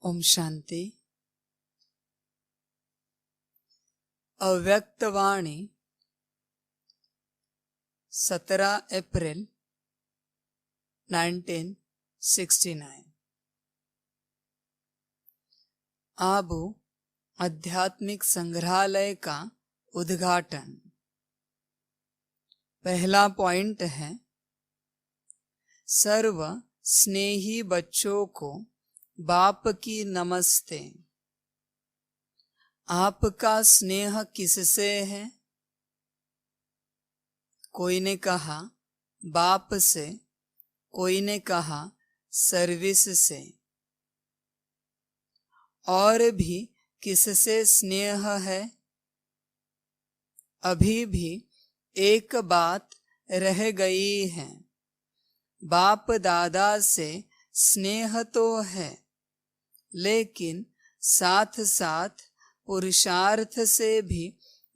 ओम शांति। अव्यक्तवाणी 17 अप्रैल 1969। आबू आध्यात्मिक संग्रहालय का उद्घाटन। पहला पॉइंट है, सर्व स्नेही बच्चों को बाप की नमस्ते। आपका स्नेह किससे है? कोई ने कहा बाप से, कोई ने कहा सर्विस से। और भी किससे स्नेह है? अभी भी एक बात रह गई है। बाप दादा से स्नेह तो है, लेकिन साथ साथ पुरुषार्थ से भी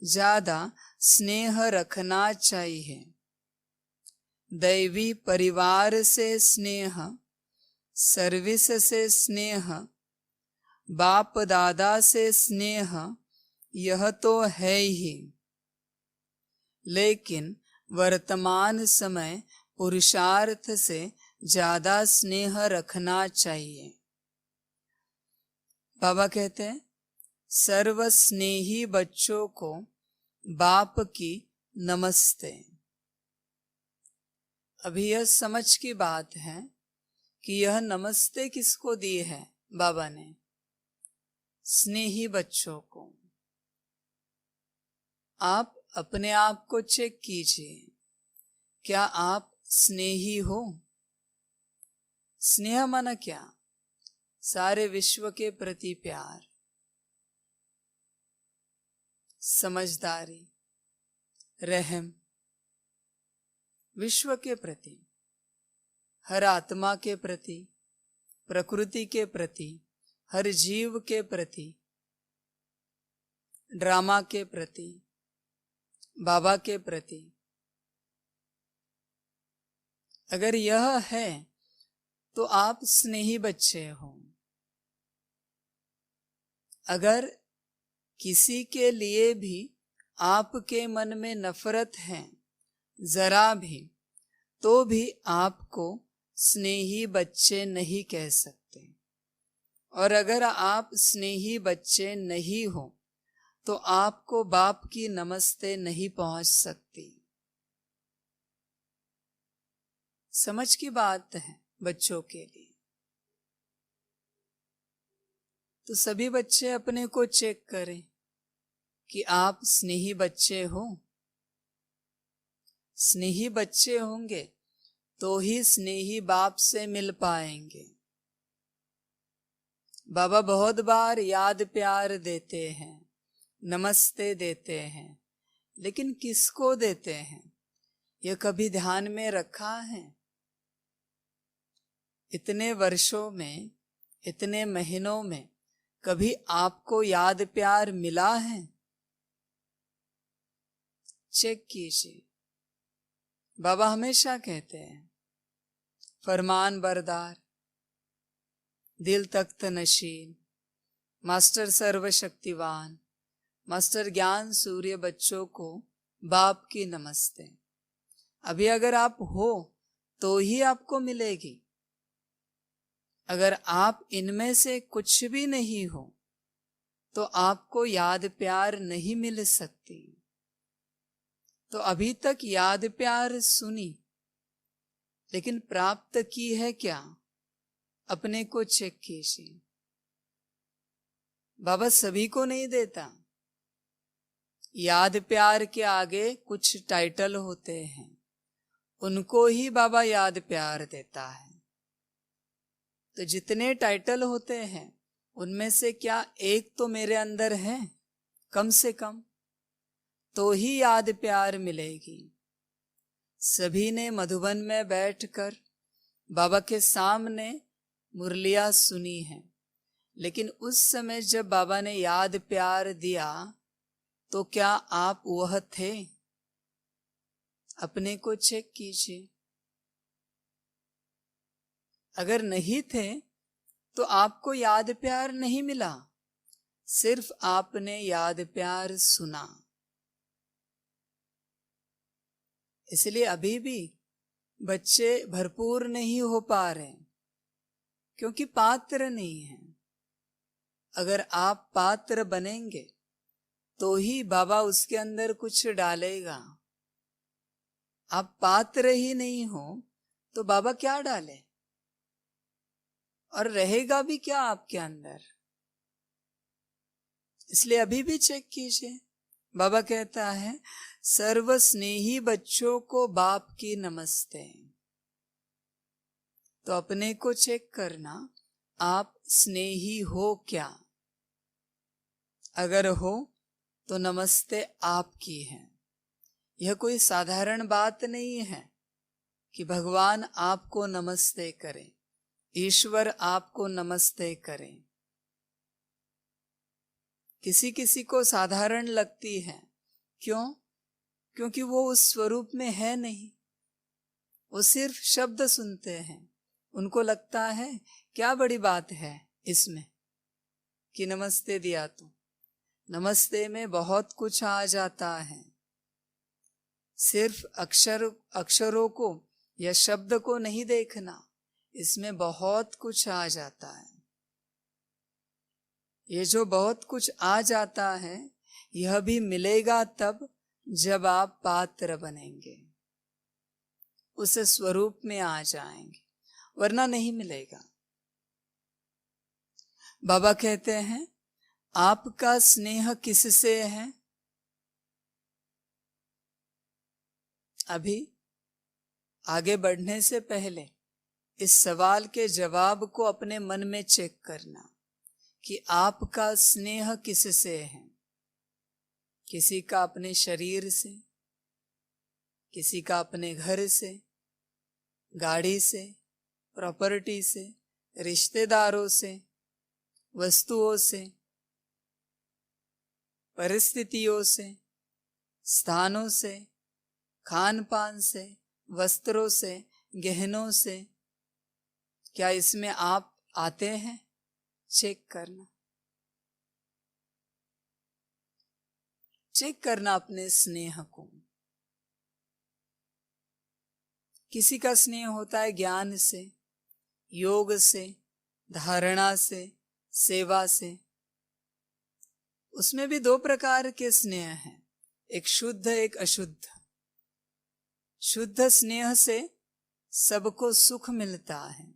ज्यादा स्नेह रखना चाहिए। दैवी परिवार से स्नेह, सर्विस से स्नेह, बाप दादा से स्नेह, यह तो है ही, लेकिन वर्तमान समय पुरुषार्थ से ज्यादा स्नेह रखना चाहिए। बाबा कहते हैं, सर्व स्नेही बच्चों को बाप की नमस्ते। अभी यह समझ की बात है कि यह नमस्ते किसको दी है बाबा ने? स्नेही बच्चों को। आप अपने आप को चेक कीजिए, क्या आप स्नेही हो? स्नेह माना क्या? सारे विश्व के प्रति प्यार, समझदारी, रहम, विश्व के प्रति, हर आत्मा के प्रति, प्रकृति के प्रति, हर जीव के प्रति, ड्रामा के प्रति, बाबा के प्रति। अगर यह है तो आप स्नेही बच्चे हो। अगर किसी के लिए भी आपके मन में नफरत है जरा भी, तो भी आपको स्नेही बच्चे नहीं कह सकते। और अगर आप स्नेही बच्चे नहीं हो तो आपको बाप की नमस्ते नहीं पहुंच सकती। समझ की बात है बच्चों के लिए। तो सभी बच्चे अपने को चेक करें कि आप स्नेही बच्चे हो। स्नेही बच्चे होंगे तो ही स्नेही बाप से मिल पाएंगे। बाबा बहुत बार याद प्यार देते हैं, नमस्ते देते हैं, लेकिन किसको देते हैं यह कभी ध्यान में रखा है? इतने वर्षों में, इतने महीनों में कभी आपको याद प्यार मिला है? चेक कीजिए। बाबा हमेशा कहते हैं, फरमान बरदार, दिल तख्त नशीन, मास्टर सर्वशक्तिवान, मास्टर ज्ञान सूर्य बच्चों को बाप की नमस्ते। अभी अगर आप हो तो ही आपको मिलेगी। अगर आप इनमें से कुछ भी नहीं हो तो आपको याद प्यार नहीं मिल सकती। तो अभी तक याद प्यार सुनी, लेकिन प्राप्त की है क्या? अपने को चेक कीजिए। बाबा सभी को नहीं देता। याद प्यार के आगे कुछ टाइटल होते हैं, उनको ही बाबा याद प्यार देता है। तो जितने टाइटल होते हैं उनमें से क्या एक तो मेरे अंदर है कम से कम, तो ही याद प्यार मिलेगी। सभी ने मधुबन में बैठकर बाबा के सामने मुरलियां सुनी हैं, लेकिन उस समय जब बाबा ने याद प्यार दिया तो क्या आप वह थे? अपने को चेक कीजिए। अगर नहीं थे तो आपको याद प्यार नहीं मिला, सिर्फ आपने याद प्यार सुना। इसलिए अभी भी बच्चे भरपूर नहीं हो पा रहे, क्योंकि पात्र नहीं है। अगर आप पात्र बनेंगे तो ही बाबा उसके अंदर कुछ डालेगा। आप पात्र ही नहीं हो तो बाबा क्या डाले, और रहेगा भी क्या आपके अंदर। इसलिए अभी भी चेक कीजिए। बाबा कहता है, सर्व स्नेही बच्चों को बाप की नमस्ते। तो अपने को चेक करना, आप स्नेही हो क्या। अगर हो तो नमस्ते आपकी है। यह कोई साधारण बात नहीं है कि भगवान आपको नमस्ते करें, ईश्वर आपको नमस्ते करें। किसी किसी को साधारण लगती है, क्यों? क्योंकि वो उस स्वरूप में है नहीं। वो सिर्फ शब्द सुनते हैं, उनको लगता है क्या बड़ी बात है इसमें कि नमस्ते दिया। तो नमस्ते में बहुत कुछ आ जाता है। सिर्फ अक्षरों को या शब्द को नहीं देखना, इसमें बहुत कुछ आ जाता है। ये जो बहुत कुछ आ जाता है, यह भी मिलेगा तब जब आप पात्र बनेंगे, उस स्वरूप में आ जाएंगे, वरना नहीं मिलेगा। बाबा कहते हैं, आपका स्नेह किससे है? अभी आगे बढ़ने से पहले इस सवाल के जवाब को अपने मन में चेक करना कि आपका स्नेह किससे है। किसी का अपने शरीर से, किसी का अपने घर से, गाड़ी से, प्रॉपर्टी से, रिश्तेदारों से, वस्तुओं से, परिस्थितियों से, स्थानों से, खान पान से, वस्त्रों से, गहनों से। क्या इसमें आप आते हैं? चेक करना, चेक करना अपने स्नेह को। किसी का स्नेह होता है ज्ञान से, योग से, धारणा से, सेवा से। उसमें भी दो प्रकार के स्नेह हैं, एक शुद्ध एक अशुद्ध। शुद्ध स्नेह से सबको सुख मिलता है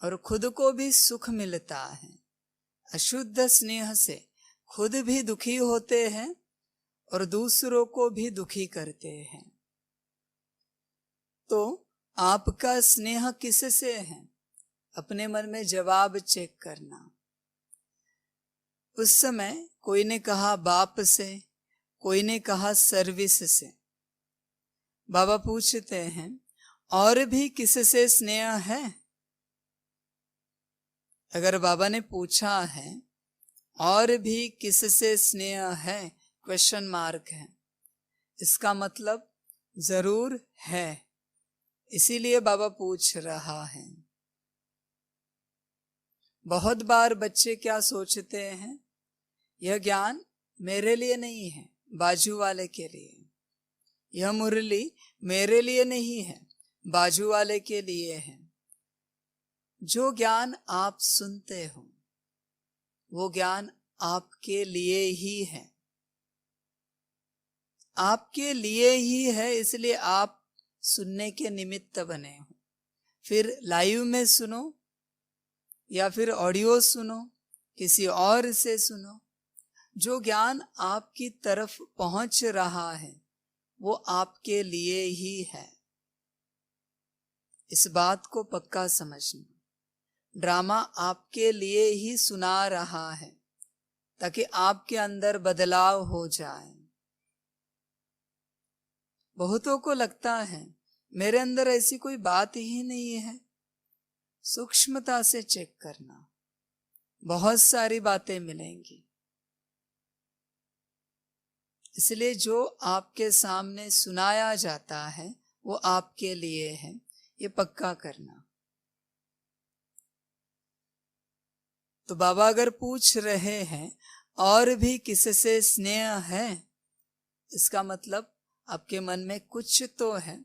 और खुद को भी सुख मिलता है। अशुद्ध स्नेह से खुद भी दुखी होते हैं और दूसरों को भी दुखी करते हैं। तो आपका स्नेह किससे है? अपने मन में जवाब चेक करना। उस समय कोई ने कहा बाप से, कोई ने कहा सर्विस से। बाबा पूछते हैं, और भी किससे स्नेह है? अगर बाबा ने पूछा है और भी किससे स्नेह है, क्वेश्चन मार्क है, इसका मतलब जरूर है। इसीलिए बाबा पूछ रहा है। बहुत बार बच्चे क्या सोचते हैं, यह ज्ञान मेरे लिए नहीं है, बाजू वाले के लिए। यह मुरली मेरे लिए नहीं है, बाजू वाले के लिए है। जो ज्ञान आप सुनते हो वो ज्ञान आपके लिए ही है, आपके लिए ही है। इसलिए आप सुनने के निमित्त बने हो। फिर लाइव में सुनो या फिर ऑडियो सुनो, किसी और से सुनो, जो ज्ञान आपकी तरफ पहुंच रहा है वो आपके लिए ही है। इस बात को पक्का समझना। ड्रामा आपके लिए ही सुना रहा है ताकि आपके अंदर बदलाव हो जाए। बहुतों को लगता है मेरे अंदर ऐसी कोई बात ही नहीं है। सूक्ष्मता से चेक करना, बहुत सारी बातें मिलेंगी। इसलिए जो आपके सामने सुनाया जाता है वो आपके लिए है, ये पक्का करना। तो बाबा अगर पूछ रहे हैं और भी किससे स्नेह है, इसका मतलब आपके मन में कुछ तो है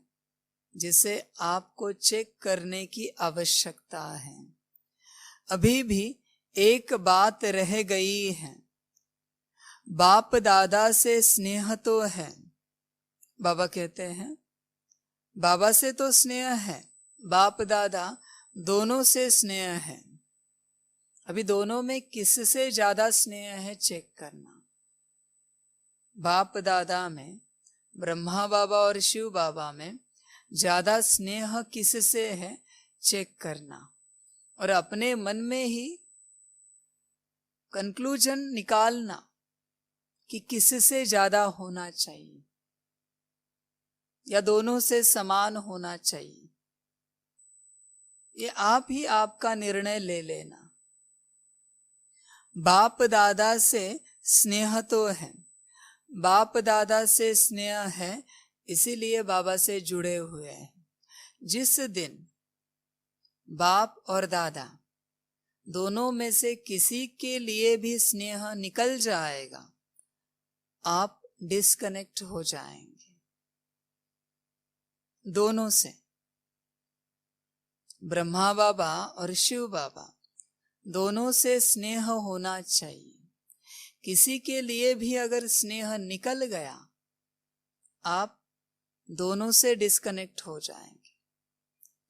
जिसे आपको चेक करने की आवश्यकता है। अभी भी एक बात रह गई है, बाप दादा से स्नेह तो है। बाबा कहते हैं बाबा से तो स्नेह है, बाप दादा दोनों से स्नेह है। अभी दोनों में किससे ज्यादा स्नेह है चेक करना। बाप दादा में, ब्रह्मा बाबा और शिव बाबा में ज्यादा स्नेह किससे है चेक करना, और अपने मन में ही कंक्लूजन निकालना कि किससे ज्यादा होना चाहिए या दोनों से समान होना चाहिए। ये आप ही आपका निर्णय ले लेना। बाप दादा से स्नेह तो है, बाप दादा से स्नेह है, इसीलिए बाबा से जुड़े हुए हैं। जिस दिन बाप और दादा दोनों में से किसी के लिए भी स्नेह निकल जाएगा, आप डिस्कनेक्ट हो जाएंगे दोनों से। ब्रह्मा बाबा और शिव बाबा दोनों से स्नेह होना चाहिए। किसी के लिए भी अगर स्नेह निकल गया, आप दोनों से डिस्कनेक्ट हो जाएंगे।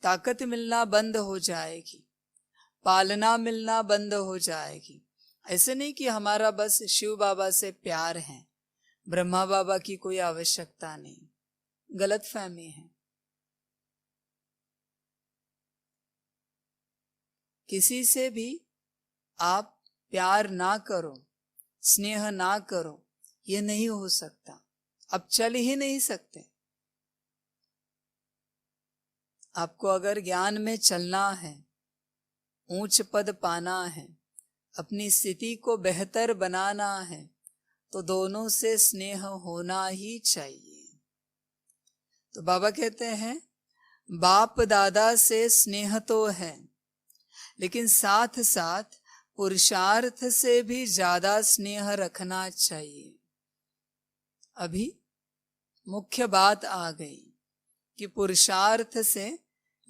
ताकत मिलना बंद हो जाएगी, पालना मिलना बंद हो जाएगी। ऐसे नहीं कि हमारा बस शिव बाबा से प्यार है, ब्रह्मा बाबा की कोई आवश्यकता नहीं। गलत फहमी है। किसी से भी आप प्यार ना करो, स्नेह ना करो, ये नहीं हो सकता। अब चल ही नहीं सकते। आपको अगर ज्ञान में चलना है, ऊंच पद पाना है, अपनी स्थिति को बेहतर बनाना है, तो दोनों से स्नेह होना ही चाहिए। तो बाबा कहते हैं बाप दादा से स्नेह तो है, लेकिन साथ साथ पुरुषार्थ से भी ज्यादा स्नेह रखना चाहिए। अभी मुख्य बात आ गई कि पुरुषार्थ से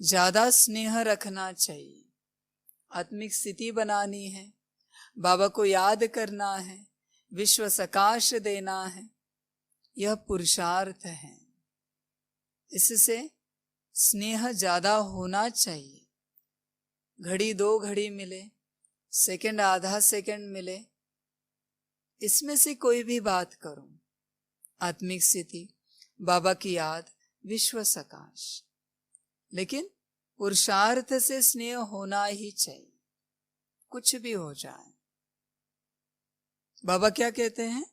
ज्यादा स्नेह रखना चाहिए। आत्मिक स्थिति बनानी है, बाबा को याद करना है, विश्व सकाश देना है, यह पुरुषार्थ है। इससे स्नेह ज्यादा होना चाहिए। घड़ी 2 घड़ी मिले, सेकंड आधा सेकंड मिले, इसमें से कोई भी बात करो। आत्मिक स्थिति, बाबा की याद, विश्व सकाश, लेकिन पुरुषार्थ से स्नेह होना ही चाहिए, कुछ भी हो जाए। बाबा क्या कहते हैं?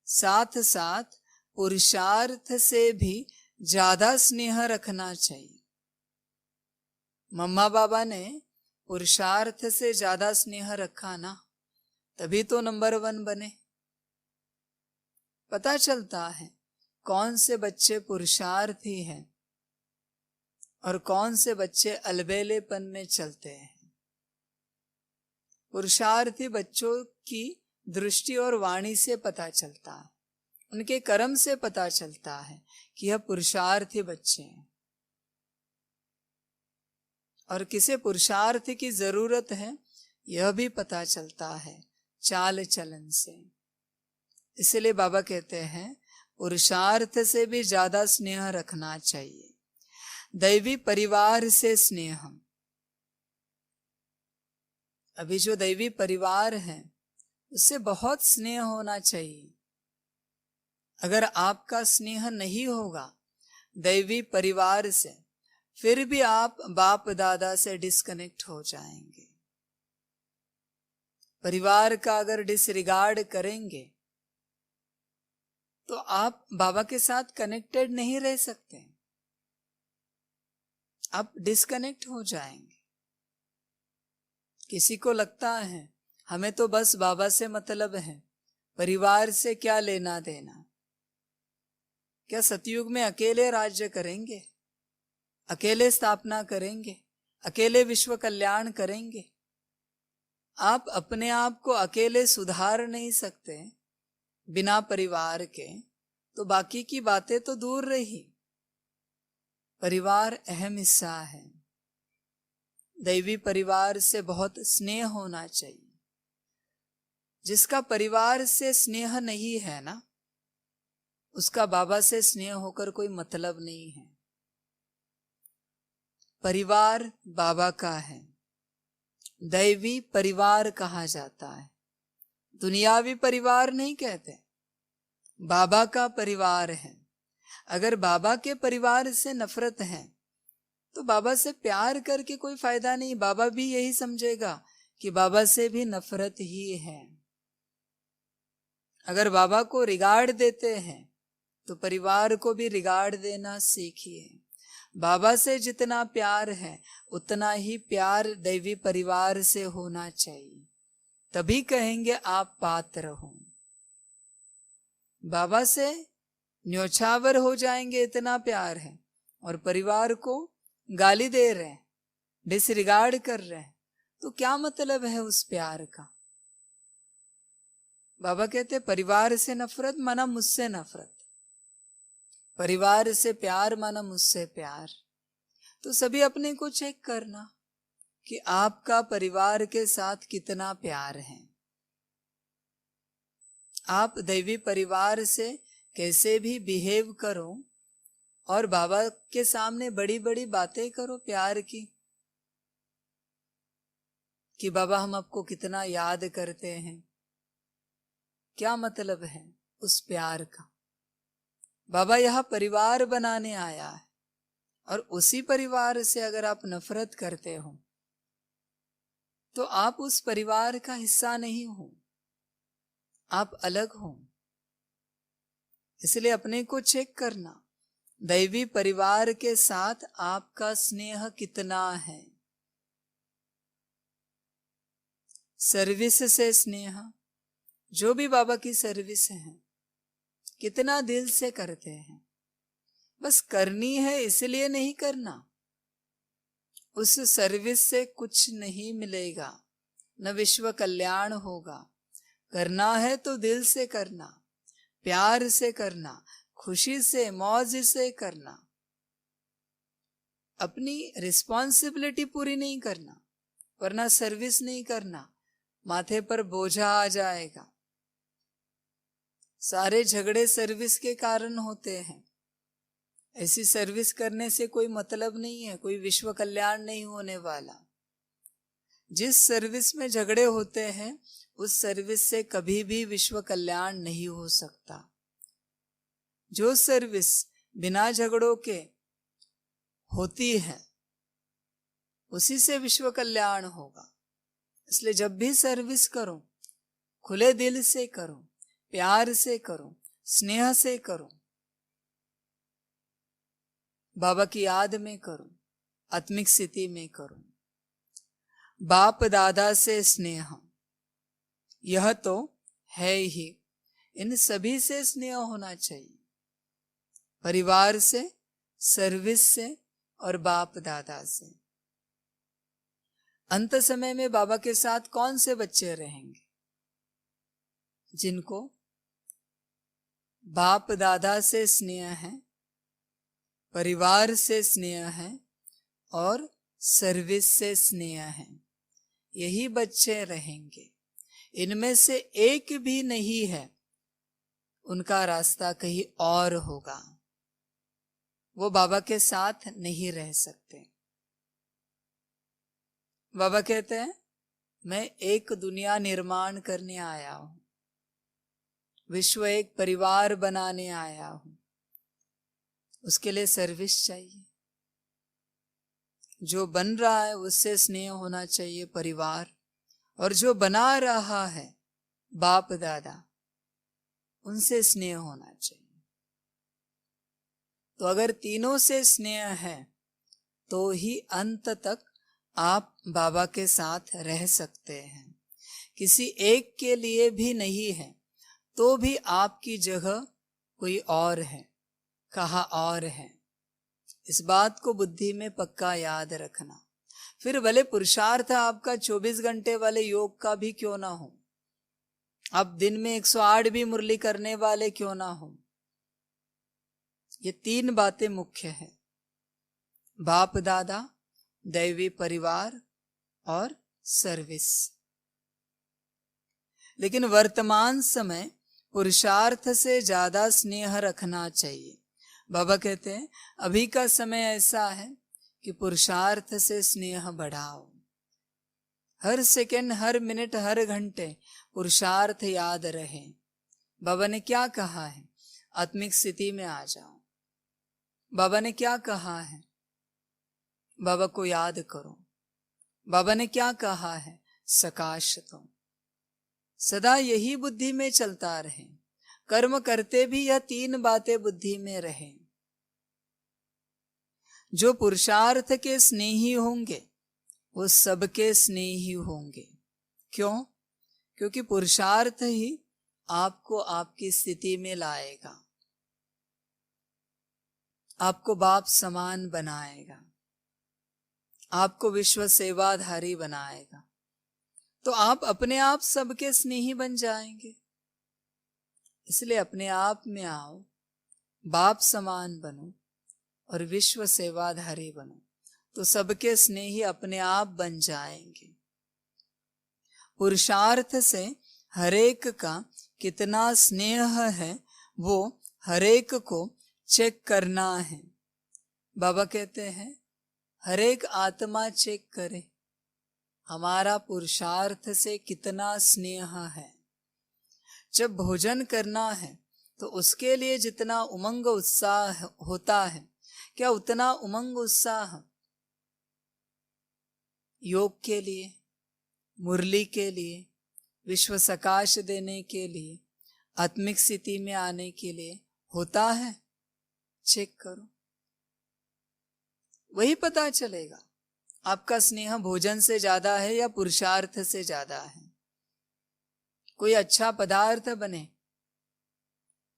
साथ साथ पुरुषार्थ से भी ज्यादा स्नेह रखना चाहिए। मम्मा बाबा ने पुरुषार्थ से ज्यादा स्नेह रखा ना, तभी तो नंबर 1 बने। पता चलता है कौन से बच्चे पुरुषार्थी हैं और कौन से बच्चे अलबेलेपन में चलते हैं। पुरुषार्थी बच्चों की दृष्टि और वाणी से पता चलता है, उनके कर्म से पता चलता है कि यह पुरुषार्थी बच्चे हैं। और किसे पुरुषार्थ की जरूरत है यह भी पता चलता है चाल चलन से। इसलिए बाबा कहते हैं पुरुषार्थ से भी ज्यादा स्नेह रखना चाहिए। दैवी परिवार से स्नेह, अभी जो दैवी परिवार है उससे बहुत स्नेह होना चाहिए। अगर आपका स्नेह नहीं होगा दैवी परिवार से, फिर भी आप बाप दादा से डिस्कनेक्ट हो जाएंगे। परिवार का अगर डिसरिगार्ड करेंगे तो आप बाबा के साथ कनेक्टेड नहीं रह सकते, आप डिस्कनेक्ट हो जाएंगे। किसी को लगता है हमें तो बस बाबा से मतलब है, परिवार से क्या लेना देना। क्या सतयुग में अकेले राज्य करेंगे, अकेले स्थापना करेंगे, अकेले विश्व कल्याण करेंगे? आप अपने आप को अकेले सुधार नहीं सकते बिना परिवार के, तो बाकी की बातें तो दूर रही। परिवार अहम हिस्सा है। दैवी परिवार से बहुत स्नेह होना चाहिए। जिसका परिवार से स्नेह नहीं है ना, उसका बाबा से स्नेह होकर कोई मतलब नहीं है। परिवार बाबा का है, दैवी परिवार कहा जाता है। दुनियावी परिवार नहीं कहते, बाबा का परिवार है। अगर बाबा के परिवार से नफरत है तो बाबा से प्यार करके कोई फायदा नहीं। बाबा भी यही समझेगा कि बाबा से भी नफरत ही है। अगर बाबा को रिगार्ड देते हैं तो परिवार को भी रिगार्ड देना सीखिए। बाबा से जितना प्यार है उतना ही प्यार दैवी परिवार से होना चाहिए, तभी कहेंगे आप पात्र हो। बाबा से न्योछावर हो जाएंगे इतना प्यार है, और परिवार को गाली दे रहे हैं, डिसरिगार्ड कर रहे हैं, तो क्या मतलब है उस प्यार का। बाबा कहते परिवार से नफरत माना मुझसे नफरत, परिवार से प्यार माना मुझसे प्यार। तो सभी अपने को चेक करना कि आपका परिवार के साथ कितना प्यार है। आप दैवी परिवार से कैसे भी बिहेव करो और बाबा के सामने बड़ी बड़ी बातें करो प्यार की, कि बाबा हम आपको कितना याद करते हैं। क्या मतलब है उस प्यार का। बाबा यह परिवार बनाने आया है, और उसी परिवार से अगर आप नफरत करते हो तो आप उस परिवार का हिस्सा नहीं हो, आप अलग हो। इसलिए अपने को चेक करना, दैवी परिवार के साथ आपका स्नेह कितना है। सर्विस से स्नेह, जो भी बाबा की सर्विस है कितना दिल से करते हैं। बस करनी है इसलिए नहीं करना, उस सर्विस से कुछ नहीं मिलेगा, न विश्व कल्याण होगा। करना है तो दिल से करना, प्यार से करना, खुशी से मौज से करना। अपनी रिस्पॉन्सिबिलिटी पूरी नहीं करना, वरना सर्विस नहीं करना, माथे पर बोझा आ जाएगा। सारे झगड़े सर्विस के कारण होते हैं। ऐसी सर्विस करने से कोई मतलब नहीं है, कोई विश्व कल्याण नहीं होने वाला। जिस सर्विस में झगड़े होते हैं उस सर्विस से कभी भी विश्व कल्याण नहीं हो सकता। जो सर्विस बिना झगड़ों के होती है उसी से विश्व कल्याण होगा। इसलिए जब भी सर्विस करो खुले दिल से करो, प्यार से करो, स्नेह से करो, बाबा की याद में करो, आत्मिक स्थिति में करो। बाप दादा से स्नेह यह तो है ही, इन सभी से स्नेह होना चाहिए, परिवार से, सर्विस से और बाप दादा से। अंत समय में बाबा के साथ कौन से बच्चे रहेंगे? जिनको बाप दादा से स्नेह है, परिवार से स्नेह है और सर्विस से स्नेह है, यही बच्चे रहेंगे। इनमें से एक भी नहीं है, उनका रास्ता कहीं और होगा, वो बाबा के साथ नहीं रह सकते। बाबा कहते हैं मैं एक दुनिया निर्माण करने आया हूं, विश्व एक परिवार बनाने आया हूं। उसके लिए सर्विस चाहिए। जो बन रहा है उससे स्नेह होना चाहिए, परिवार, और जो बना रहा है बाप दादा, उनसे स्नेह होना चाहिए। तो अगर तीनों से स्नेह है तो ही अंत तक आप बाबा के साथ रह सकते हैं। किसी एक के लिए भी नहीं है तो भी आपकी जगह कोई और है, कहाँ और है। इस बात को बुद्धि में पक्का याद रखना। फिर भले पुरुषार्थ आपका 24 घंटे वाले योग का भी क्यों ना हो, आप दिन में 108 भी मुरली करने वाले क्यों ना हो, ये 3 बातें मुख्य है, बाप दादा, दैवी परिवार और सर्विस। लेकिन वर्तमान समय पुरुषार्थ से ज्यादा स्नेह रखना चाहिए। बाबा कहते हैं अभी का समय ऐसा है कि पुरुषार्थ से स्नेह बढ़ाओ। हर सेकंड, हर मिनट, हर घंटे पुरुषार्थ याद रहे। बाबा ने क्या कहा है? आत्मिक स्थिति में आ जाओ। बाबा ने क्या कहा है? बाबा को याद करो। बाबा ने क्या कहा है? सकाश दो। सदा यही बुद्धि में चलता रहे। कर्म करते भी यह 3 बातें बुद्धि में रहे। जो पुरुषार्थ के स्नेही होंगे वो सबके स्नेही होंगे। क्यों? क्योंकि पुरुषार्थ ही आपको आपकी स्थिति में लाएगा, आपको बाप समान बनाएगा, आपको विश्व सेवाधारी बनाएगा। तो आप अपने आप सबके स्नेही बन जाएंगे। इसलिए अपने आप में आओ, बाप समान बनो और विश्व सेवाधारी बनो, तो सबके स्नेही अपने आप बन जाएंगे। पुरुषार्थ से हरेक का कितना स्नेह है वो हरेक को चेक करना है। बाबा कहते हैं हरेक आत्मा चेक करे हमारा पुरुषार्थ से कितना स्नेह है। जब भोजन करना है तो उसके लिए जितना उमंग उत्साह होता है, क्या उतना उमंग उत्साह योग के लिए, मुरली के लिए, विश्व सकाश देने के लिए, आत्मिक स्थिति में आने के लिए होता है? चेक करो, वही पता चलेगा आपका स्नेह भोजन से ज्यादा है या पुरुषार्थ से ज्यादा है। कोई अच्छा पदार्थ बने,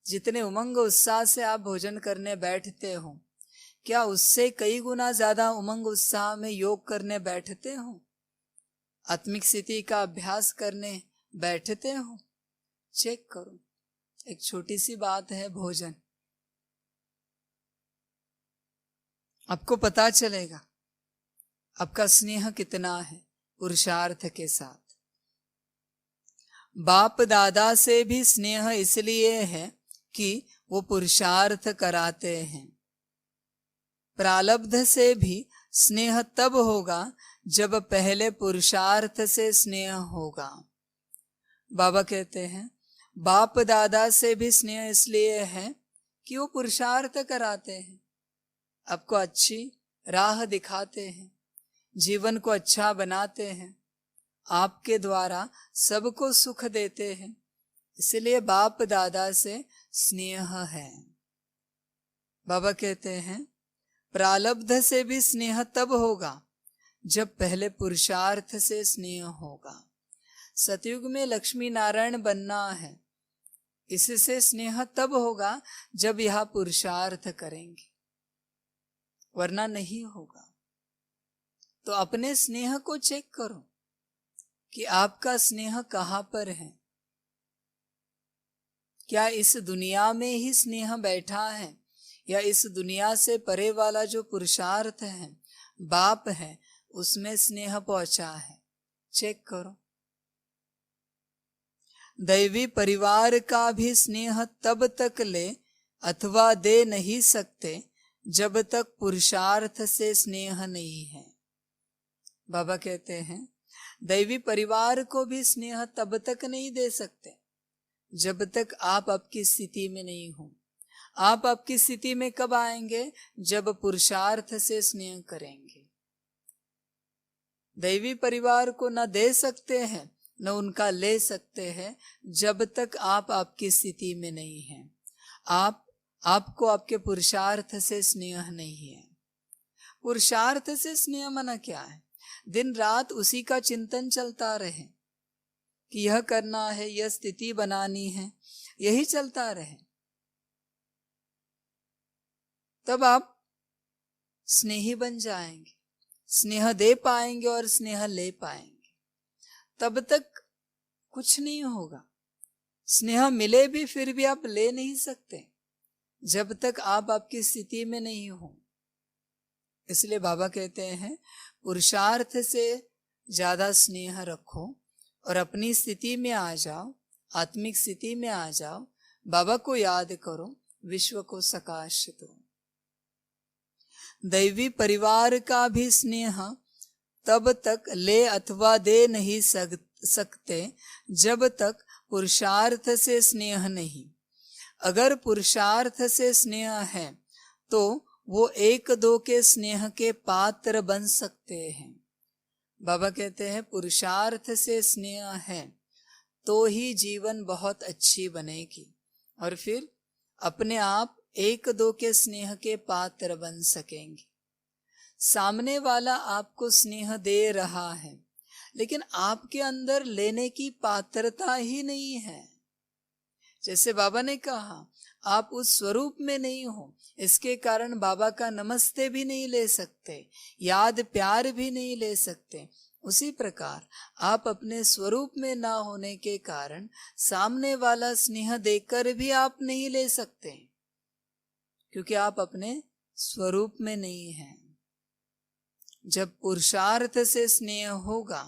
जितने उमंग उत्साह से आप भोजन करने बैठते हो, क्या उससे कई गुना ज्यादा उमंग उत्साह में योग करने बैठते हो, आत्मिक स्थिति का अभ्यास करने बैठते हो? चेक करो। एक छोटी सी बात है, भोजन, आपको पता चलेगा आपका स्नेह कितना है पुरुषार्थ के साथ। बाप दादा से भी स्नेह इसलिए है कि वो पुरुषार्थ कराते हैं। प्रारब्ध से भी स्नेह तब होगा जब पहले पुरुषार्थ से स्नेह होगा। बाबा कहते हैं बाप दादा से भी स्नेह इसलिए है कि वो पुरुषार्थ कराते हैं, आपको अच्छी राह दिखाते हैं, जीवन को अच्छा बनाते हैं, आपके द्वारा सबको सुख देते हैं। इसलिए बाप दादा से स्नेह है। बाबा कहते हैं प्रारब्ध से भी स्नेह तब होगा जब पहले पुरुषार्थ से स्नेह होगा। सतयुग में लक्ष्मी नारायण बनना है, इससे स्नेह तब होगा जब यह पुरुषार्थ करेंगे, वरना नहीं होगा। तो अपने स्नेह को चेक करो कि आपका स्नेह कहाँ पर है। क्या इस दुनिया में ही स्नेह बैठा है या इस दुनिया से परे वाला जो पुरुषार्थ है, बाप है, उसमें स्नेह पहुंचा है? चेक करो। दैवी परिवार का भी स्नेह तब तक ले अथवा दे नहीं सकते जब तक पुरुषार्थ से स्नेह नहीं है। बाबा कहते हैं दैवी परिवार को भी स्नेह तब तक नहीं दे सकते जब तक आप आपकी स्थिति में नहीं हो। आप आपकी स्थिति में कब आएंगे? जब पुरुषार्थ से स्नेह करेंगे। दैवी परिवार को न दे सकते हैं न उनका ले सकते हैं जब तक आप आपकी स्थिति में नहीं हैं। आपको आपके पुरुषार्थ से स्नेह नहीं है। पुरुषार्थ से स्नेह माना क्या है? दिन रात उसी का चिंतन चलता रहे कि यह करना है, यह स्थिति बनानी है, यही चलता रहे, तब आप स्नेही बन जाएंगे, स्नेह दे पाएंगे और स्नेह ले पाएंगे, तब तक कुछ नहीं होगा। स्नेह मिले भी फिर भी आप ले नहीं सकते जब तक आप आपकी स्थिति में नहीं हो। इसलिए बाबा कहते हैं पुरुषार्थ से ज्यादा स्नेह रखो और अपनी स्थिति में आ जाओ, आत्मिक स्थिति में आ जाओ, बाबा को याद करो, विश्व को सकाश दो। दैवी परिवार का भी स्नेह तब तक ले अथवा दे नहीं सकते जब तक पुरुषार्थ से स्नेह नहीं। अगर पुरुषार्थ से स्नेह है तो वो एक दो के स्नेह के पात्र बन सकते हैं। बाबा कहते हैं पुरुषार्थ से स्नेह है तो ही जीवन बहुत अच्छी बनेगी और फिर अपने आप एक दो के स्नेह के पात्र बन सकेंगे। सामने वाला आपको स्नेह दे रहा है लेकिन आपके अंदर लेने की पात्रता ही नहीं है। जैसे बाबा ने कहा आप उस स्वरूप में नहीं हो, इसके कारण बाबा का नमस्ते भी नहीं ले सकते, याद प्यार भी नहीं ले सकते। उसी प्रकार आप अपने स्वरूप में ना होने के कारण सामने वाला स्नेह देकर भी आप नहीं ले सकते, क्योंकि आप अपने स्वरूप में नहीं हैं। जब पुरुषार्थ से स्नेह होगा,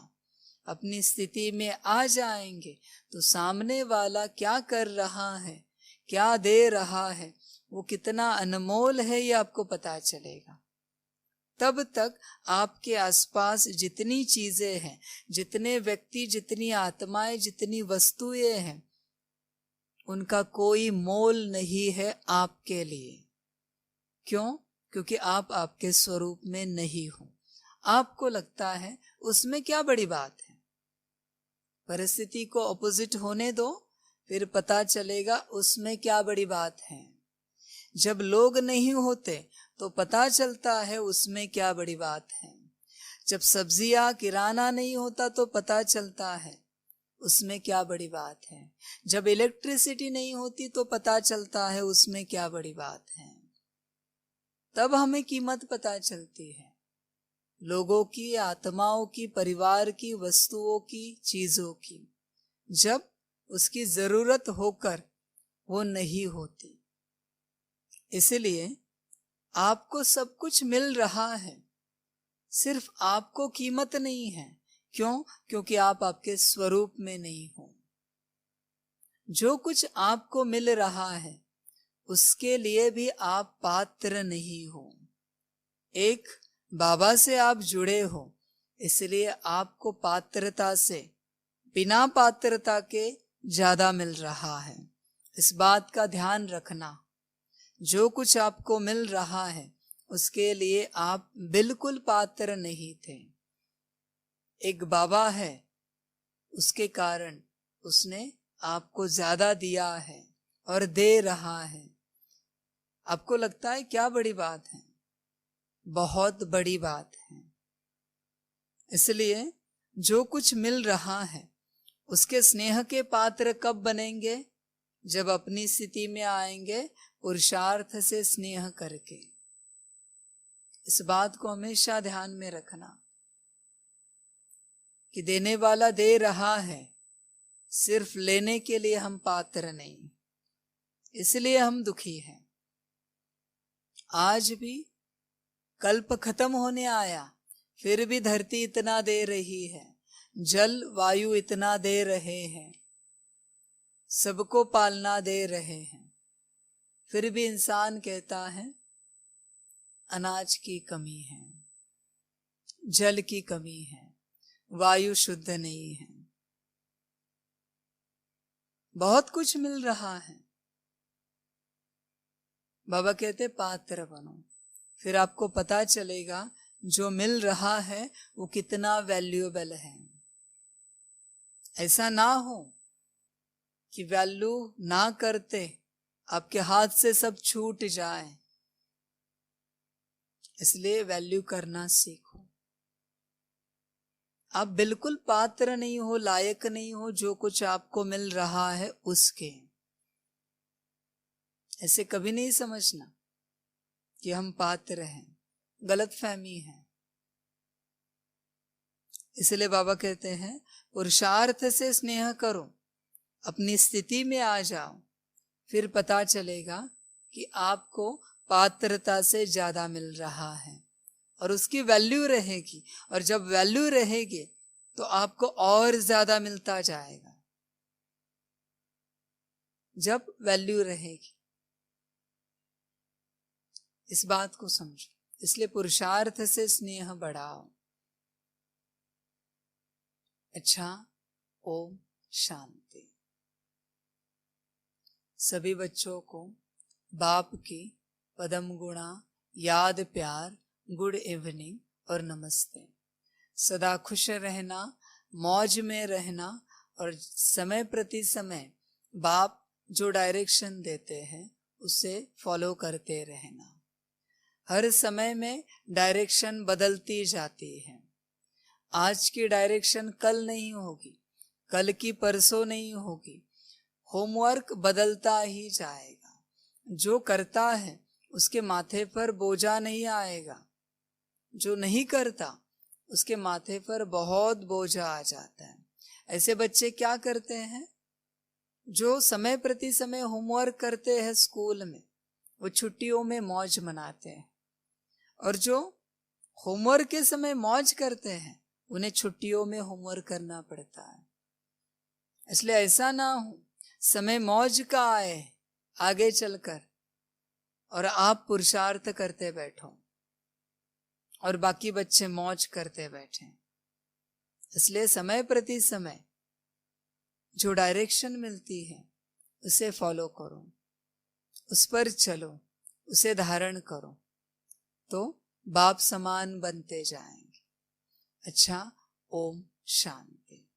अपनी स्थिति में आ जाएंगे, तो सामने वाला क्या कर रहा है, क्या दे रहा है, वो कितना अनमोल है, ये आपको पता चलेगा। तब तक आपके आसपास जितनी चीजें हैं, जितने व्यक्ति, जितनी आत्माएं, जितनी वस्तुएं हैं, उनका कोई मोल नहीं है आपके लिए। क्यों? क्योंकि आप आपके स्वरूप में नहीं हो। आपको लगता है उसमें क्या बड़ी बात है। परिस्थिति को ऑपोजिट होने दो, फिर पता चलेगा उसमें क्या बड़ी बात है। जब लोग नहीं होते तो पता चलता है उसमें क्या बड़ी बात है। जब सब्जियां, किराना नहीं होता तो पता चलता है उसमें क्या बड़ी बात है। जब इलेक्ट्रिसिटी नहीं होती तो पता चलता है उसमें क्या बड़ी बात है। तब हमें कीमत पता चलती है लोगों की, आत्माओं की, परिवार की, वस्तुओं की, चीजों की, जब उसकी जरूरत होकर वो नहीं होती। इसलिए आपको सब कुछ मिल रहा है, सिर्फ आपको कीमत नहीं है। क्यों? क्योंकि आप आपके स्वरूप में नहीं हो। जो कुछ आपको मिल रहा है उसके लिए भी आप पात्र नहीं हो। एक बाबा से आप जुड़े हो, इसलिए आपको पात्रता से बिना पात्रता के ज्यादा मिल रहा है। इस बात का ध्यान रखना। जो कुछ आपको मिल रहा है उसके लिए आप बिल्कुल पात्र नहीं थे। एक बाबा है, उसके कारण उसने आपको ज्यादा दिया है और दे रहा है। आपको लगता है क्या बड़ी बात है? बहुत बड़ी बात है। इसलिए जो कुछ मिल रहा है उसके स्नेह के पात्र कब बनेंगे? जब अपनी स्थिति में आएंगे पुरुषार्थ से स्नेह करके। इस बात को हमेशा ध्यान में रखना कि देने वाला दे रहा है, सिर्फ लेने के लिए हम पात्र नहीं, इसलिए हम दुखी हैं। आज भी कल्प खत्म होने आया, फिर भी धरती इतना दे रही है, जल वायु इतना दे रहे हैं, सबको पालना दे रहे हैं, फिर भी इंसान कहता है अनाज की कमी है, जल की कमी है, वायु शुद्ध नहीं है। बहुत कुछ मिल रहा है। बाबा कहते पात्र बनो, फिर आपको पता चलेगा जो मिल रहा है वो कितना वैल्यूएबल है। ऐसा ना हो कि वैल्यू ना करते आपके हाथ से सब छूट जाए। इसलिए वैल्यू करना सीखो। आप बिल्कुल पात्र नहीं हो, लायक नहीं हो जो कुछ आपको मिल रहा है उसके। ऐसे कभी नहीं समझना कि हम पात्र हैं, गलत फहमी है। इसलिए बाबा कहते हैं पुरुषार्थ से स्नेह करो, अपनी स्थिति में आ जाओ, फिर पता चलेगा कि आपको पात्रता से ज्यादा मिल रहा है और उसकी वैल्यू रहेगी। और जब वैल्यू रहेगी तो आपको और ज्यादा मिलता जाएगा। जब वैल्यू रहेगी, इस बात को समझो। इसलिए पुरुषार्थ से स्नेह बढ़ाओ। अच्छा, ओम शांति। सभी बच्चों को बाप की पदम गुणा, याद, प्यार, गुड इवनिंग और नमस्ते। सदा खुश रहना, मौज में रहना और समय प्रति समय बाप जो डायरेक्शन देते हैं उसे फॉलो करते रहना। हर समय में डायरेक्शन बदलती जाती है। आज की डायरेक्शन कल नहीं होगी, कल की परसों नहीं होगी। होमवर्क बदलता ही जाएगा। जो करता है उसके माथे पर बोझा नहीं आएगा, जो नहीं करता उसके माथे पर बहुत बोझा आ जाता है। ऐसे बच्चे क्या करते हैं? जो समय प्रति समय होमवर्क करते हैं स्कूल में, वो छुट्टियों में मौज मनाते हैं। और जो होमवर्क के समय मौज करते हैं उन्हें छुट्टियों में होमवर्क करना पड़ता है। इसलिए ऐसा ना हो समय मौज का आए आगे चलकर और आप पुरुषार्थ करते बैठो और बाकी बच्चे मौज करते बैठे। इसलिए समय प्रति समय जो डायरेक्शन मिलती है उसे फॉलो करो, उस पर चलो, उसे धारण करो, तो बाप समान बनते जाएंगे। अच्छा, ओम शांति।